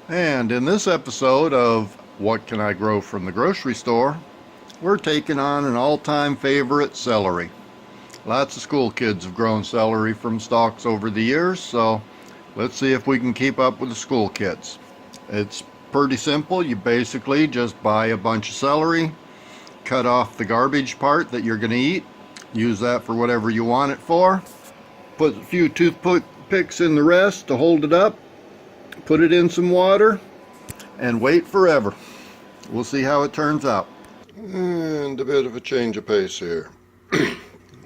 And in this episode of What Can I Grow from the Grocery Store, we're taking on an all-time favorite, celery. Lots of school kids have grown celery from stalks over the years, so let's see if we can keep up with the school kids. It's pretty simple. You basically just buy a bunch of celery, cut off the garbage part that you're going to eat, use that for whatever you want it for, put a few toothpicks in the rest to hold it up, put it in some water, and wait forever. We'll see how it turns out. And a bit of a change of pace here.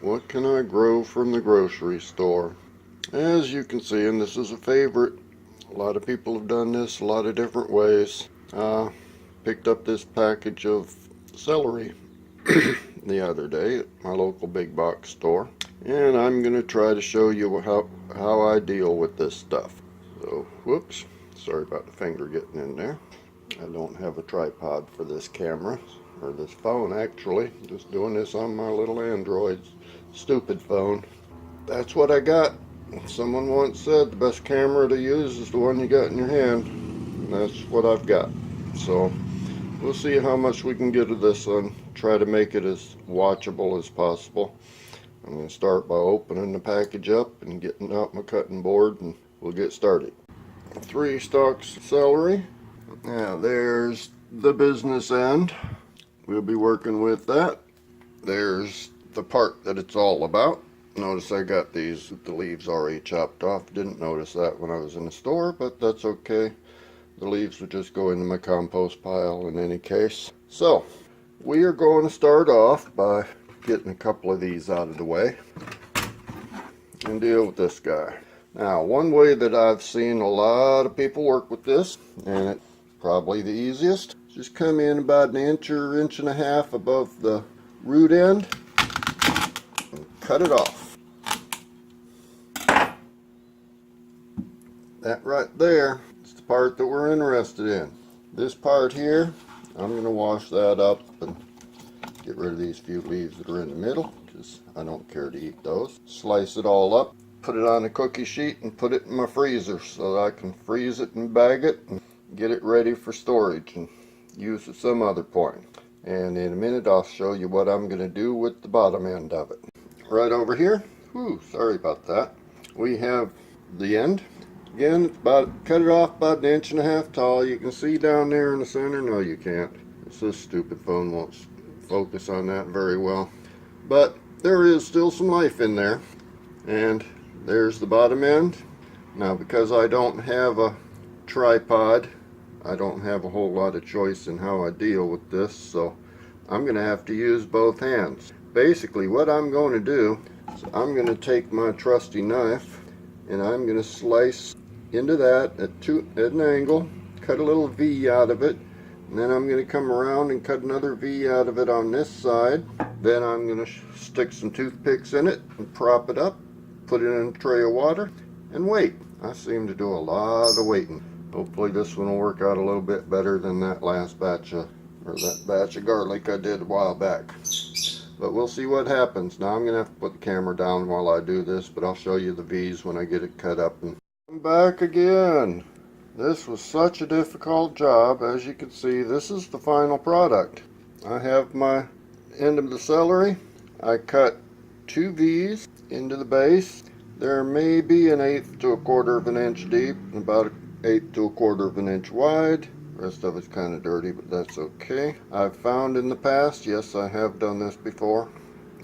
What can I grow from the grocery store? As you can see, and this is a favorite, a lot of people have done this a lot of different ways. Picked up this package of celery the other day at my local big box store, and I'm going to try to show you how I deal with this stuff. So, whoops, sorry about the finger getting in there. I don't have a tripod for this camera, or this phone actually. Just doing this on my little Android stupid phone. That's what I got. Someone once said the best camera to use is the one you got in your hand, and that's what I've got. So we'll see how much we can get of this one. Try to make it as watchable as possible. I'm going to start by opening the package up and getting out my cutting board, and we'll get started. 3 stalks of celery. Now there's the business end. We'll be working with that. There's the part that it's all about. Notice I got the leaves already chopped off. Didn't notice that when I was in the store, but that's okay. The leaves would just go into my compost pile in any case. So we are going to start off by getting a couple of these out of the way and deal with this guy. Now, one way that I've seen a lot of people work with this, and it's probably the easiest, just come in about an inch or inch and a half above the root end and cut it off. That right there is the part that we're interested in. This part here, I'm going to wash that up and get rid of these few leaves that are in the middle, because I don't care to eat those. Slice it all up, put it on a cookie sheet, and put it in my freezer so that I can freeze it and bag it and get it ready for storage and use at some other point. And in a minute I'll show you what I'm going to do with the bottom end of it. Right over here, sorry about that, we have the end. Again, it's cut it off about an inch and a half tall. You can see down there in the center. No, you can't. It's this stupid phone won't focus on that very well. But there is still some life in there. And there's the bottom end. Now, because I don't have a tripod, I don't have a whole lot of choice in how I deal with this, so I'm going to have to use both hands. Basically, what I'm going to do is I'm going to take my trusty knife and I'm going to slice into that at an angle, cut a little V out of it, and then I'm going to come around and cut another V out of it on this side. Then I'm going to stick some toothpicks in it and prop it up, put it in a tray of water, and wait. I seem to do a lot of waiting. Hopefully this one will work out a little bit better than that last batch of garlic I did a while back. But we'll see what happens. Now I'm going to have to put the camera down while I do this, but I'll show you the V's when I get it cut up. And I'm back again. This was such a difficult job. As you can see, this is the final product. I have my end of the celery. I cut 2 V's into the base. They're maybe 1/8 to 1/4 of an inch deep and about 1/8 to 1/4 of an inch wide. The rest of it's kind of dirty, but that's okay. I've found in the past, yes, I have done this before.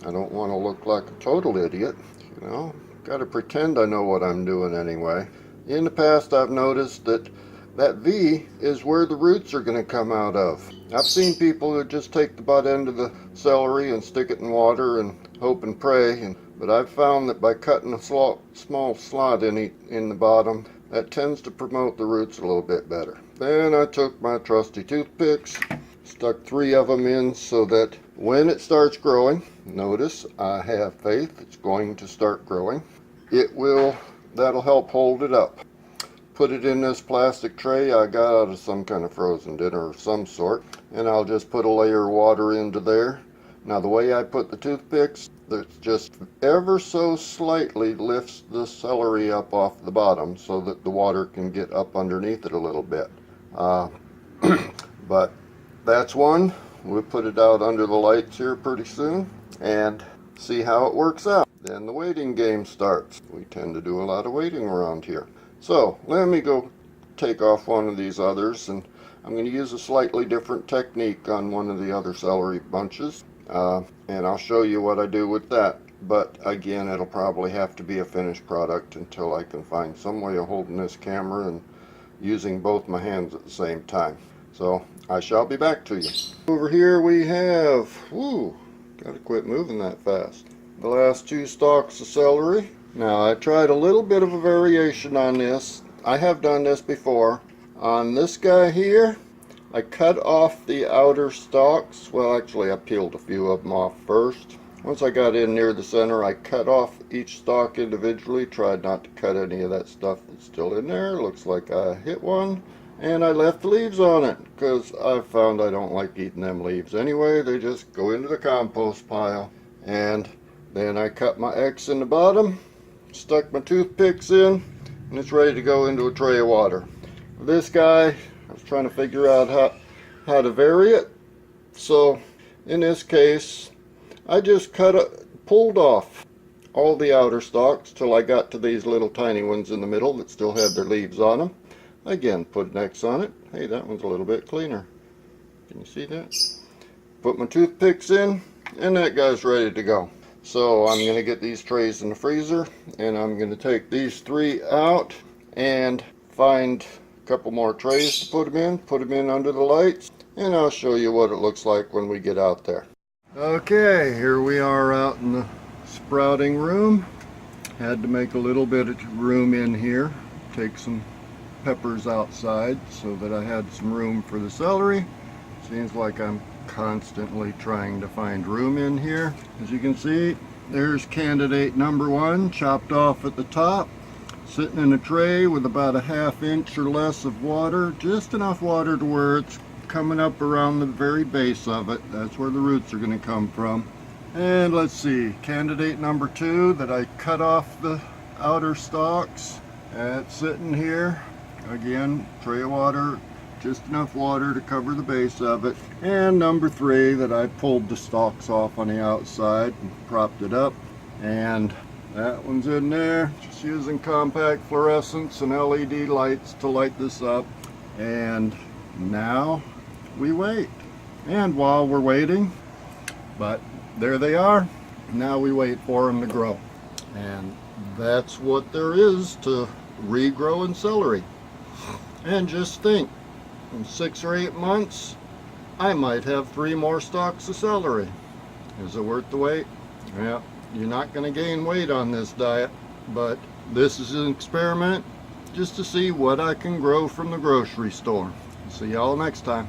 I don't want to look like a total idiot, you know. Got to pretend I know what I'm doing anyway. In the past, I've noticed that V is where the roots are going to come out of. I've seen people who just take the butt end of the celery and stick it in water and hope and pray, but I've found that by cutting a small slot in the bottom, that tends to promote the roots a little bit better. Then I took my trusty toothpicks, stuck 3 of them in so that when it starts growing, notice I have faith it's going to start growing, that'll help hold it up. Put it in this plastic tray I got out of some kind of frozen dinner of some sort, and I'll just put a layer of water into there. Now the way I put the toothpicks, that just ever so slightly lifts the celery up off the bottom so that the water can get up underneath it a little bit. But that's one. We'll put it out under the lights here pretty soon and see how it works out. Then the waiting game starts. We tend to do a lot of waiting around here. So let me go take off one of these others, and I'm going to use a slightly different technique on one of the other celery bunches, and I'll show you what I do with that. But again, it'll probably have to be a finished product until I can find some way of holding this camera and using both my hands at the same time. So I shall be back to you. Over here we have, gotta quit moving that fast, the last 2 stalks of celery. Now I tried a little bit of a variation on this. I have done this before. On this guy here, I cut off the outer stalks. Well, actually I peeled a few of them off first. Once I got in near the center, I cut off each stalk individually. Tried not to cut any of that stuff that's still in there. Looks like I hit one. And I left the leaves on it because I found I don't like eating them leaves anyway. They just go into the compost pile. And then I cut my X in the bottom, stuck my toothpicks in, and it's ready to go into a tray of water. This guy, I was trying to figure out how to vary it. So in this case, I just pulled off all the outer stalks till I got to these little tiny ones in the middle that still had their leaves on them. Again, put an X on it. Hey, that one's a little bit cleaner. Can you see that? Put my toothpicks in, and that guy's ready to go. So I'm going to get these trays in the freezer, and I'm going to take these 3 out and find a couple more trays to put them in under the lights, and I'll show you what it looks like when we get out there. Okay, here we are out in the sprouting room. Had to make a little bit of room in here. Take some peppers outside so that I had some room for the celery. Seems like I'm constantly trying to find room in here. As you can see, there's candidate number 1 chopped off at the top, sitting in a tray with about a 1/2 inch or less of water, just enough water to where it's coming up around the very base of it. That's where the roots are going to come from. And let's see, candidate number 2 that I cut off the outer stalks, it's sitting here. Again, tray of water, just enough water to cover the base of it. And number 3 that I pulled the stalks off on the outside and propped it up. And that one's in there, just using compact fluorescents and LED lights to light this up. And now we wait. And while we're waiting, but there they are. Now we wait for them to grow. And that's what there is to regrowing celery. And just think, in 6 or 8 months, I might have 3 more stalks of celery. Is it worth the wait? Yeah, you're not going to gain weight on this diet, but this is an experiment just to see what I can grow from the grocery store. See y'all next time.